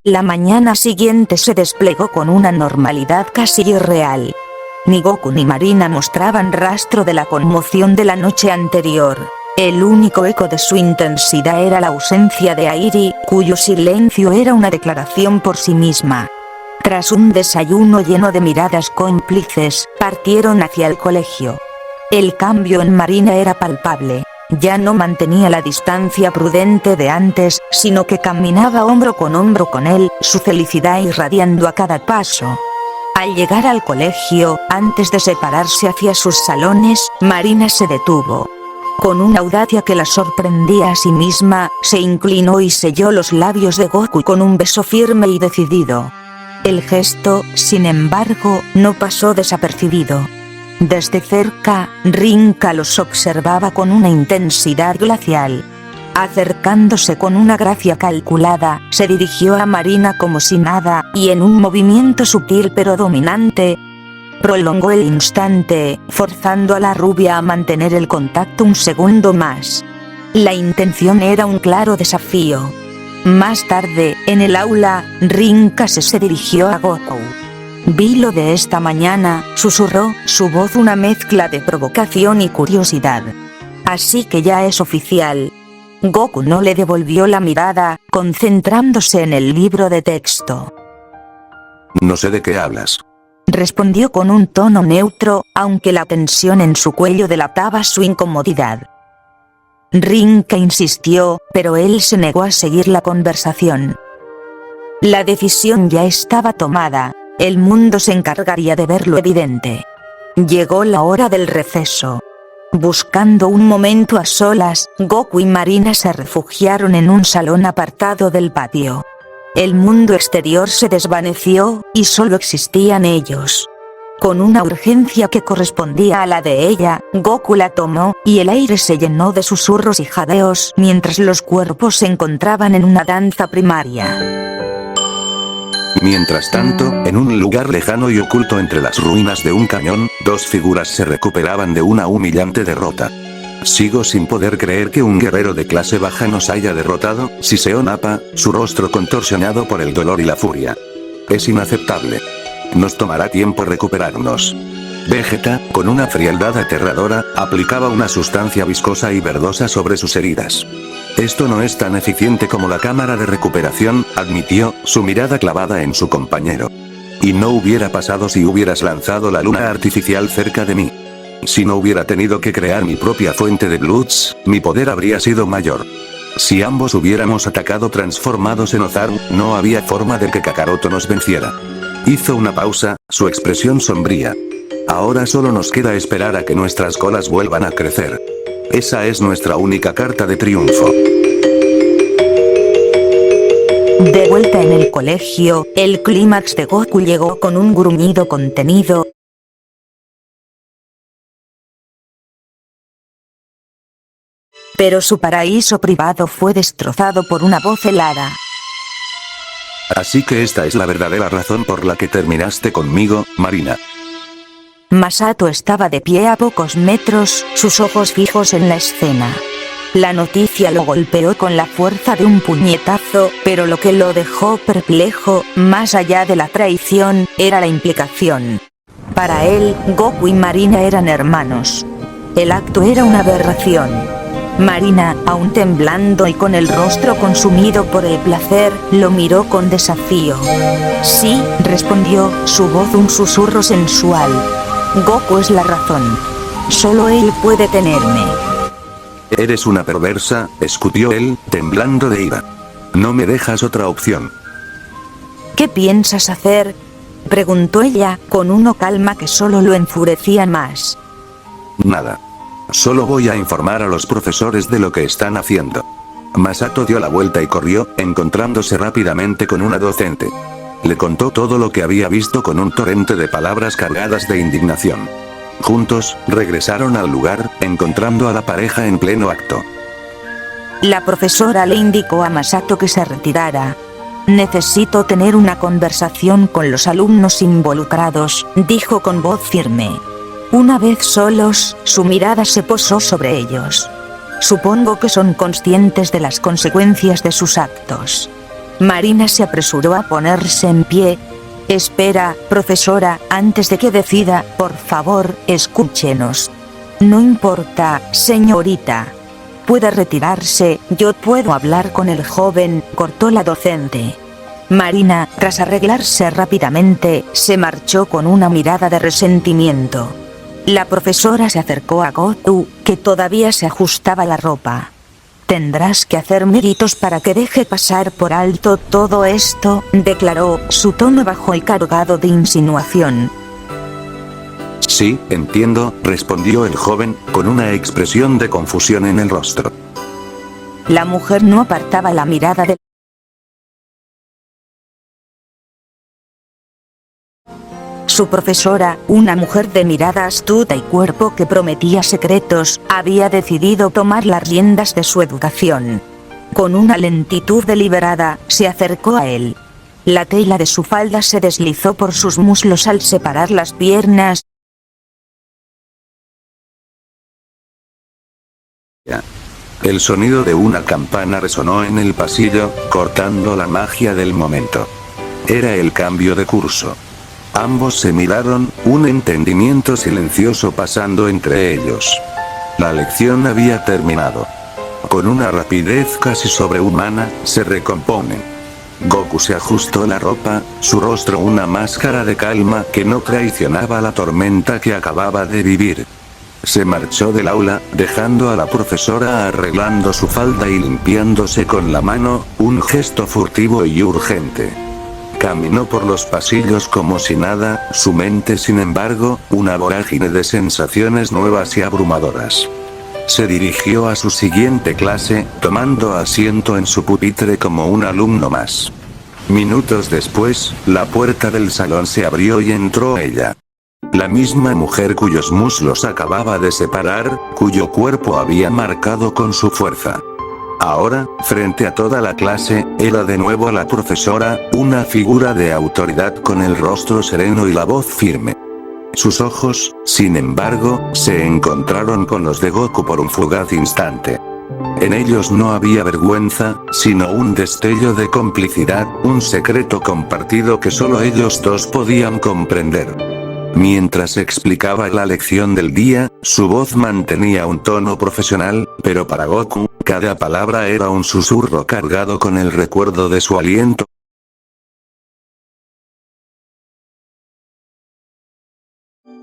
La mañana siguiente se desplegó con una normalidad casi irreal. Ni Goku ni Marina mostraban rastro de la conmoción de la noche anterior. El único eco de su intensidad era la ausencia de Airi, cuyo silencio era una declaración por sí misma. Tras un desayuno lleno de miradas cómplices, partieron hacia el colegio. El cambio en Marina era palpable. Ya no mantenía la distancia prudente de antes, sino que caminaba hombro con él, su felicidad irradiando a cada paso. Al llegar al colegio, antes de separarse hacia sus salones, Marina se detuvo. Con una audacia que la sorprendía a sí misma, se inclinó y selló los labios de Goku con un beso firme y decidido. El gesto, sin embargo, no pasó desapercibido. Desde cerca, Rinka los observaba con una intensidad glacial. Acercándose con una gracia calculada, se dirigió a Marina como si nada, y en un movimiento sutil pero dominante, prolongó el instante, forzando a la rubia a mantener el contacto un segundo más. La intención era un claro desafío. Más tarde, en el aula, Rinka se dirigió a Goku. «Vi lo de esta mañana», susurró, su voz una mezcla de provocación y curiosidad. «Así que ya es oficial». Goku no le devolvió la mirada, concentrándose en el libro de texto. «No sé de qué hablas», respondió con un tono neutro, aunque la tensión en su cuello delataba su incomodidad. Rinka insistió, pero él se negó a seguir la conversación. La decisión ya estaba tomada. El mundo se encargaría de ver lo evidente. Llegó la hora del receso. Buscando un momento a solas, Goku y Marina se refugiaron en un salón apartado del patio. El mundo exterior se desvaneció, y solo existían ellos. Con una urgencia que correspondía a la de ella, Goku la tomó, y el aire se llenó de susurros y jadeos mientras los cuerpos se encontraban en una danza primaria. Mientras tanto, en un lugar lejano y oculto entre las ruinas de un cañón, dos figuras se recuperaban de una humillante derrota. Sigo sin poder creer que un guerrero de clase baja nos haya derrotado, siseó Nappa, su rostro contorsionado por el dolor y la furia. Es inaceptable. Nos tomará tiempo recuperarnos. Vegeta, con una frialdad aterradora, aplicaba una sustancia viscosa y verdosa sobre sus heridas. Esto no es tan eficiente como la cámara de recuperación, admitió, su mirada clavada en su compañero. Y no hubiera pasado si hubieras lanzado la luna artificial cerca de mí. Si no hubiera tenido que crear mi propia fuente de Bloods, mi poder habría sido mayor. Si ambos hubiéramos atacado transformados en Ozaru, no había forma de que Kakaroto nos venciera. Hizo una pausa, su expresión sombría. Ahora solo nos queda esperar a que nuestras colas vuelvan a crecer. Esa es nuestra única carta de triunfo. De vuelta en el colegio, el clímax de Goku llegó con un gruñido contenido. Pero su paraíso privado fue destrozado por una voz helada. Así que esta es la verdadera razón por la que terminaste conmigo, Marina. Masato estaba de pie a pocos metros, sus ojos fijos en la escena. La noticia lo golpeó con la fuerza de un puñetazo, pero lo que lo dejó perplejo, más allá de la traición, era la implicación. Para él, Goku y Marina eran hermanos. El acto era una aberración. Marina, aún temblando y con el rostro consumido por el placer, lo miró con desafío. Sí, respondió, su voz un susurro sensual. Goku es la razón. Solo él puede tenerme. Eres una perversa, escupió él, temblando de ira. No me dejas otra opción. ¿Qué piensas hacer?, preguntó ella, con una calma que solo lo enfurecía más. Nada. Solo voy a informar a los profesores de lo que están haciendo. Masato dio la vuelta y corrió, encontrándose rápidamente con una docente. Le contó todo lo que había visto con un torrente de palabras cargadas de indignación. Juntos, regresaron al lugar, encontrando a la pareja en pleno acto. La profesora le indicó a Masato que se retirara. Necesito tener una conversación con los alumnos involucrados, dijo con voz firme. Una vez solos, su mirada se posó sobre ellos. Supongo que son conscientes de las consecuencias de sus actos. Marina se apresuró a ponerse en pie. Espera, profesora, antes de que decida, por favor, escúchenos. No importa, señorita. Puede retirarse, yo puedo hablar con el joven, cortó la docente. Marina, tras arreglarse rápidamente, se marchó con una mirada de resentimiento. La profesora se acercó a Goku, que todavía se ajustaba la ropa. Tendrás que hacer méritos para que deje pasar por alto todo esto, declaró, su tono bajo y cargado de insinuación. Sí, entiendo, respondió el joven, con una expresión de confusión en el rostro. La mujer no apartaba la mirada de su profesora, una mujer de mirada astuta y cuerpo que prometía secretos, había decidido tomar las riendas de su educación. Con una lentitud deliberada, se acercó a él. La tela de su falda se deslizó por sus muslos al separar las piernas. El sonido de una campana resonó en el pasillo, cortando la magia del momento. Era el cambio de curso. Ambos se miraron, un entendimiento silencioso pasando entre ellos. La lección había terminado. Con una rapidez casi sobrehumana, se recomponen. Goku se ajustó la ropa, su rostro una máscara de calma que no traicionaba la tormenta que acababa de vivir. Se marchó del aula, dejando a la profesora arreglando su falda y limpiándose con la mano, un gesto furtivo y urgente. Caminó por los pasillos como si nada, su mente sin embargo, una vorágine de sensaciones nuevas y abrumadoras. Se dirigió a su siguiente clase, tomando asiento en su pupitre como un alumno más. Minutos después, la puerta del salón se abrió y entró ella. La misma mujer cuyos muslos acababa de separar, cuyo cuerpo había marcado con su fuerza. Ahora, frente a toda la clase, era de nuevo la profesora, una figura de autoridad con el rostro sereno y la voz firme. Sus ojos, sin embargo, se encontraron con los de Goku por un fugaz instante. En ellos no había vergüenza, sino un destello de complicidad, un secreto compartido que solo ellos dos podían comprender. Mientras explicaba la lección del día, su voz mantenía un tono profesional, pero para Goku, cada palabra era un susurro cargado con el recuerdo de su aliento.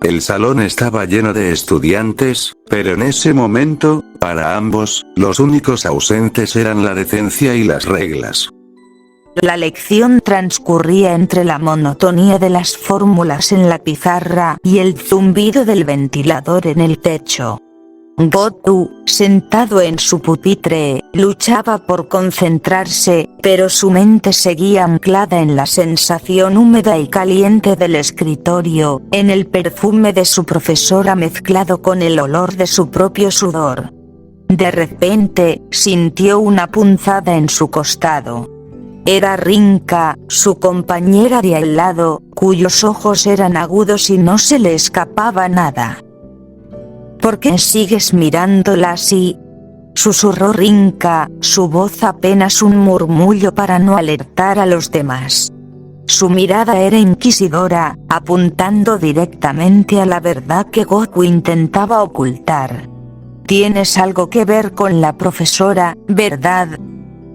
El salón estaba lleno de estudiantes, pero en ese momento, para ambos, los únicos ausentes eran la decencia y las reglas. La lección transcurría entre la monotonía de las fórmulas en la pizarra y el zumbido del ventilador en el techo. Goku, sentado en su pupitre, luchaba por concentrarse, pero su mente seguía anclada en la sensación húmeda y caliente del escritorio, en el perfume de su profesora mezclado con el olor de su propio sudor. De repente, sintió una punzada en su costado. Era Rinka, su compañera de al lado, cuyos ojos eran agudos y no se le escapaba nada. ¿Por qué sigues mirándola así?, susurró Rinka, su voz apenas un murmullo para no alertar a los demás. Su mirada era inquisidora, apuntando directamente a la verdad que Goku intentaba ocultar. «Tienes algo que ver con la profesora, ¿verdad?».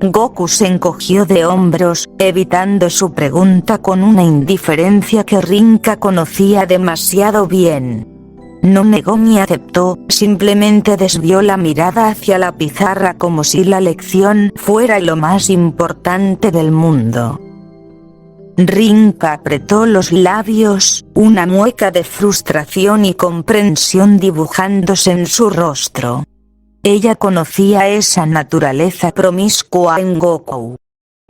Goku se encogió de hombros, evitando su pregunta con una indiferencia que Rinka conocía demasiado bien. No negó ni aceptó, simplemente desvió la mirada hacia la pizarra como si la lección fuera lo más importante del mundo. Rinka apretó los labios, una mueca de frustración y comprensión dibujándose en su rostro. Ella conocía esa naturaleza promiscua en Goku.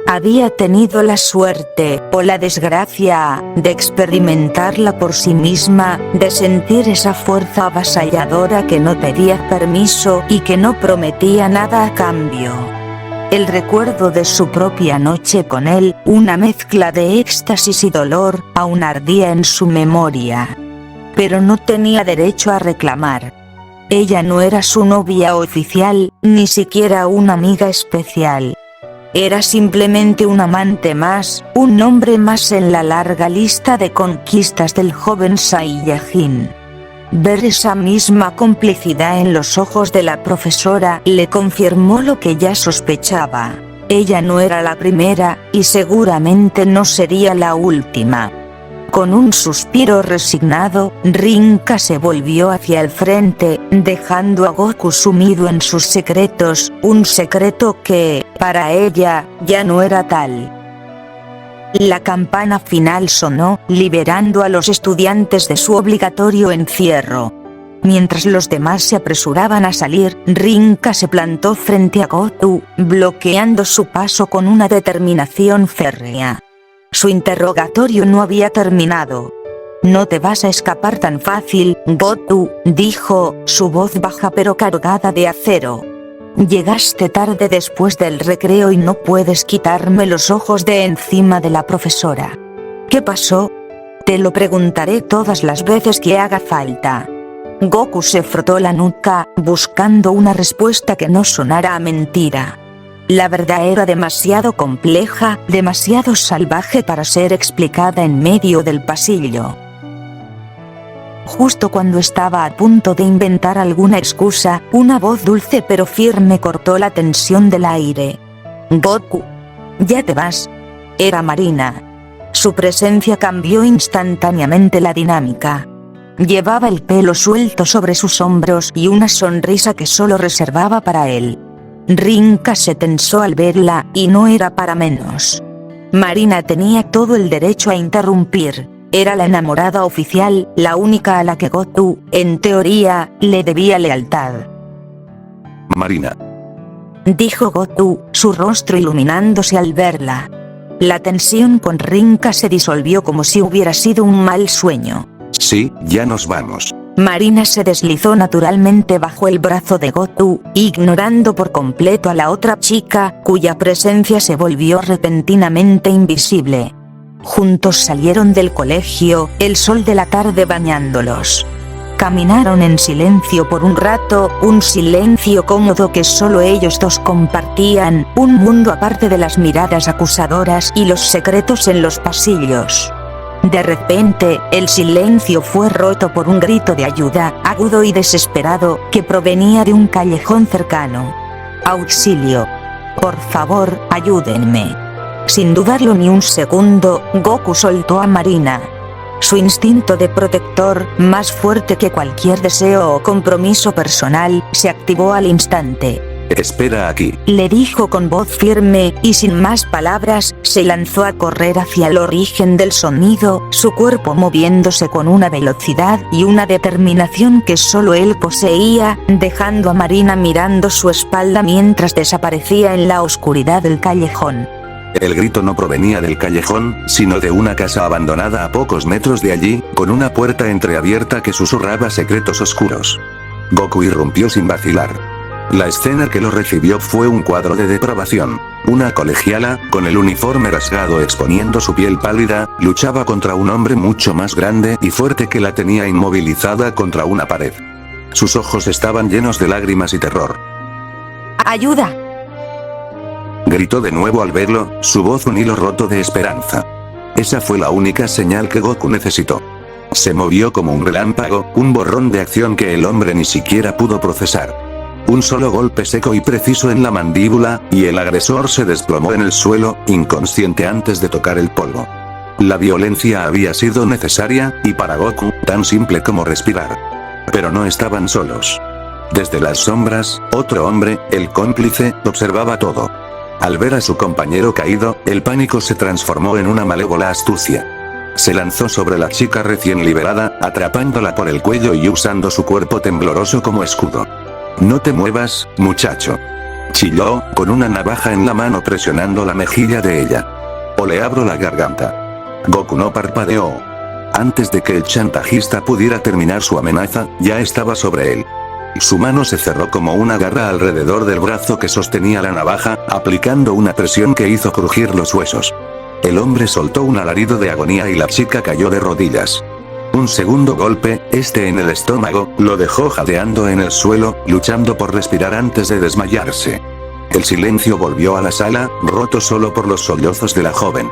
Había tenido la suerte, o la desgracia, de experimentarla por sí misma, de sentir esa fuerza avasalladora que no pedía permiso y que no prometía nada a cambio. El recuerdo de su propia noche con él, una mezcla de éxtasis y dolor, aún ardía en su memoria. Pero no tenía derecho a reclamar. Ella no era su novia oficial, ni siquiera una amiga especial. Era simplemente un amante más, un nombre más en la larga lista de conquistas del joven Saiyajin. Ver esa misma complicidad en los ojos de la profesora le confirmó lo que ya sospechaba. Ella no era la primera, y seguramente no sería la última. Con un suspiro resignado, Rinka se volvió hacia el frente, dejando a Goku sumido en sus secretos, un secreto que, para ella, ya no era tal. La campana final sonó, liberando a los estudiantes de su obligatorio encierro. Mientras los demás se apresuraban a salir, Rinka se plantó frente a Goku, bloqueando su paso con una determinación férrea. Su interrogatorio no había terminado. «No te vas a escapar tan fácil, Goku», dijo, su voz baja pero cargada de acero. «Llegaste tarde después del recreo y no puedes quitarme los ojos de encima de la profesora». «¿Qué pasó?» «Te lo preguntaré todas las veces que haga falta». Goku se frotó la nuca, buscando una respuesta que no sonara a mentira. La verdad era demasiado compleja, demasiado salvaje para ser explicada en medio del pasillo. Justo cuando estaba a punto de inventar alguna excusa, una voz dulce pero firme cortó la tensión del aire. «Goku, ¿ya te vas?» Era Marina. Su presencia cambió instantáneamente la dinámica. Llevaba el pelo suelto sobre sus hombros y una sonrisa que solo reservaba para él. Rinka se tensó al verla, y no era para menos. Marina tenía todo el derecho a interrumpir. Era la enamorada oficial, la única a la que Goku, en teoría, le debía lealtad. «Marina», dijo Goku, su rostro iluminándose al verla. La tensión con Rinka se disolvió como si hubiera sido un mal sueño. «Sí, ya nos vamos». Marina se deslizó naturalmente bajo el brazo de Goku, ignorando por completo a la otra chica, cuya presencia se volvió repentinamente invisible. Juntos salieron del colegio, el sol de la tarde bañándolos. Caminaron en silencio por un rato, un silencio cómodo que solo ellos dos compartían, un mundo aparte de las miradas acusadoras y los secretos en los pasillos. De repente, el silencio fue roto por un grito de ayuda, agudo y desesperado, que provenía de un callejón cercano. «¡Auxilio! Por favor, ayúdenme». Sin dudarlo ni un segundo, Goku soltó a Marina. Su instinto de protector, más fuerte que cualquier deseo o compromiso personal, se activó al instante. «Espera aquí», le dijo con voz firme, y sin más palabras, se lanzó a correr hacia el origen del sonido, su cuerpo moviéndose con una velocidad y una determinación que solo él poseía, dejando a Marina mirando su espalda mientras desaparecía en la oscuridad del callejón. El grito no provenía del callejón, sino de una casa abandonada a pocos metros de allí, con una puerta entreabierta que susurraba secretos oscuros. Goku irrumpió sin vacilar. La escena que lo recibió fue un cuadro de depravación. Una colegiala, con el uniforme rasgado exponiendo su piel pálida, luchaba contra un hombre mucho más grande y fuerte que la tenía inmovilizada contra una pared. Sus ojos estaban llenos de lágrimas y terror. ¡Ayuda!, gritó de nuevo al verlo, su voz un hilo roto de esperanza. Esa fue la única señal que Goku necesitó. Se movió como un relámpago, un borrón de acción que el hombre ni siquiera pudo procesar. Un solo golpe seco y preciso en la mandíbula, y el agresor se desplomó en el suelo, inconsciente antes de tocar el polvo. La violencia había sido necesaria, y para Goku, tan simple como respirar. Pero no estaban solos. Desde las sombras, otro hombre, el cómplice, observaba todo. Al ver a su compañero caído, el pánico se transformó en una malévola astucia. Se lanzó sobre la chica recién liberada, atrapándola por el cuello y usando su cuerpo tembloroso como escudo. «No te muevas, muchacho», chilló, con una navaja en la mano presionando la mejilla de ella. «O le abro la garganta». Goku no parpadeó. Antes de que el chantajista pudiera terminar su amenaza, ya estaba sobre él. Su mano se cerró como una garra alrededor del brazo que sostenía la navaja, aplicando una presión que hizo crujir los huesos. El hombre soltó un alarido de agonía y la chica cayó de rodillas. Un segundo golpe, este en el estómago, lo dejó jadeando en el suelo, luchando por respirar antes de desmayarse. El silencio volvió a la sala, roto solo por los sollozos de la joven.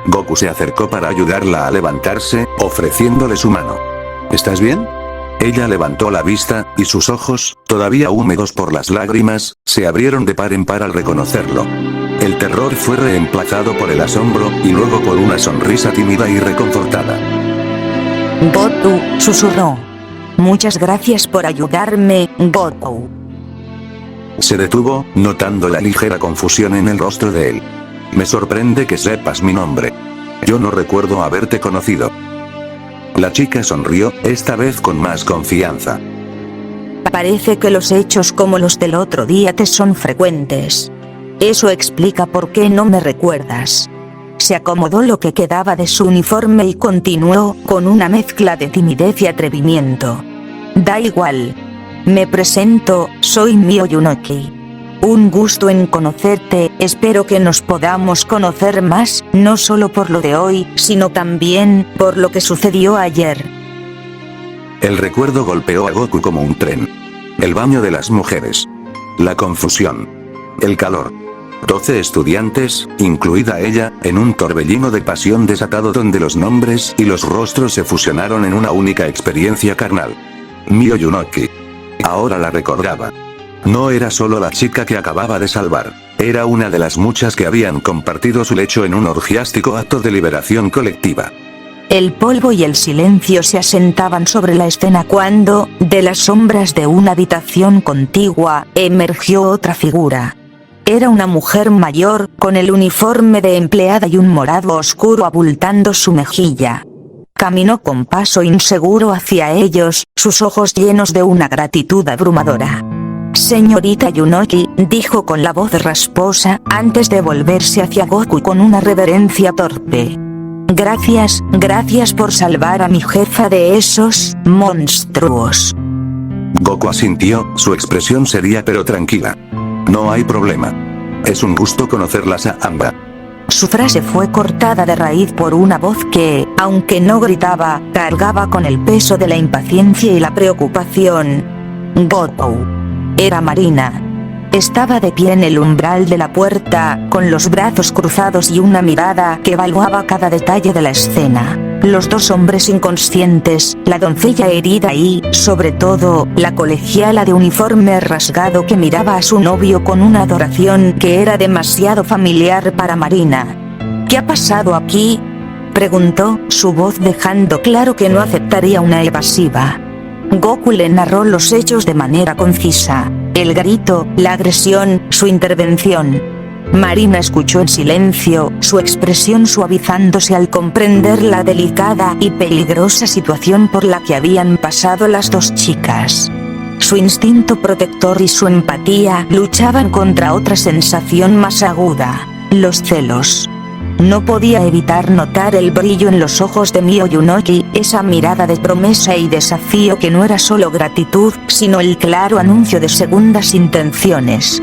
Goku se acercó para ayudarla a levantarse, ofreciéndole su mano. ¿Estás bien? Ella levantó la vista, y sus ojos, todavía húmedos por las lágrimas, se abrieron de par en par al reconocerlo. El terror fue reemplazado por el asombro, y luego por una sonrisa tímida y reconfortada. Goku, susurró. Muchas gracias por ayudarme, Goku. Se detuvo, notando la ligera confusión en el rostro de él. Me sorprende que sepas mi nombre. Yo no recuerdo haberte conocido. La chica sonrió, esta vez con más confianza. Parece que los hechos como los del otro día te son frecuentes. Eso explica por qué no me recuerdas. Se acomodó lo que quedaba de su uniforme y continuó, con una mezcla de timidez y atrevimiento. Da igual. Me presento, soy Miyunoki. Un gusto en conocerte, espero que nos podamos conocer más, no solo por lo de hoy, sino también, por lo que sucedió ayer. El recuerdo golpeó a Goku como un tren. El baño de las mujeres. La confusión. El calor. 12 estudiantes, incluida ella, en un torbellino de pasión desatado donde los nombres y los rostros se fusionaron en una única experiencia carnal. Miyunoki. Ahora la recordaba. No era solo la chica que acababa de salvar, era una de las muchas que habían compartido su lecho en un orgiástico acto de liberación colectiva. El polvo y el silencio se asentaban sobre la escena cuando, de las sombras de una habitación contigua, emergió otra figura. Era una mujer mayor, con el uniforme de empleada y un morado oscuro abultando su mejilla. Caminó con paso inseguro hacia ellos, sus ojos llenos de una gratitud abrumadora. Señorita Yunoki, dijo con la voz rasposa, antes de volverse hacia Goku con una reverencia torpe. Gracias por salvar a mi jefa de esos monstruos. Goku asintió, su expresión seria pero tranquila. No hay problema. Es un gusto conocerlas a ambas. Su frase fue cortada de raíz por una voz que, aunque no gritaba, cargaba con el peso de la impaciencia y la preocupación. Goku. Era Marina. Estaba de pie en el umbral de la puerta, con los brazos cruzados y una mirada que evaluaba cada detalle de la escena. Los dos hombres inconscientes, la doncella herida y, sobre todo, la colegiala de uniforme rasgado que miraba a su novio con una adoración que era demasiado familiar para Marina. ¿Qué ha pasado aquí?, preguntó, su voz dejando claro que no aceptaría una evasiva. Goku le narró los hechos de manera concisa. El grito, la agresión, su intervención. Marina escuchó en silencio, su expresión suavizándose al comprender la delicada y peligrosa situación por la que habían pasado las dos chicas. Su instinto protector y su empatía luchaban contra otra sensación más aguda, los celos. No podía evitar notar el brillo en los ojos de Miyunoki, esa mirada de promesa y desafío que no era solo gratitud, sino el claro anuncio de segundas intenciones.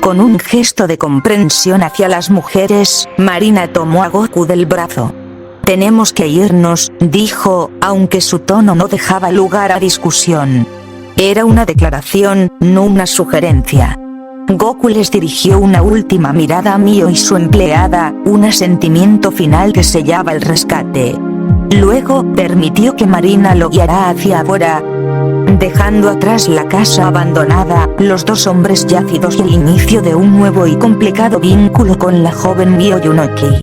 Con un gesto de comprensión hacia las mujeres, Marina tomó a Goku del brazo. Tenemos que irnos, dijo, aunque su tono no dejaba lugar a discusión. Era una declaración, no una sugerencia. Goku les dirigió una última mirada a Mio y su empleada, un asentimiento final que sellaba el rescate. Luego, permitió que Marina lo guiara hacia Abora, dejando atrás la casa abandonada, los dos hombres yácidos y el inicio de un nuevo y complicado vínculo con la joven Miyunoki.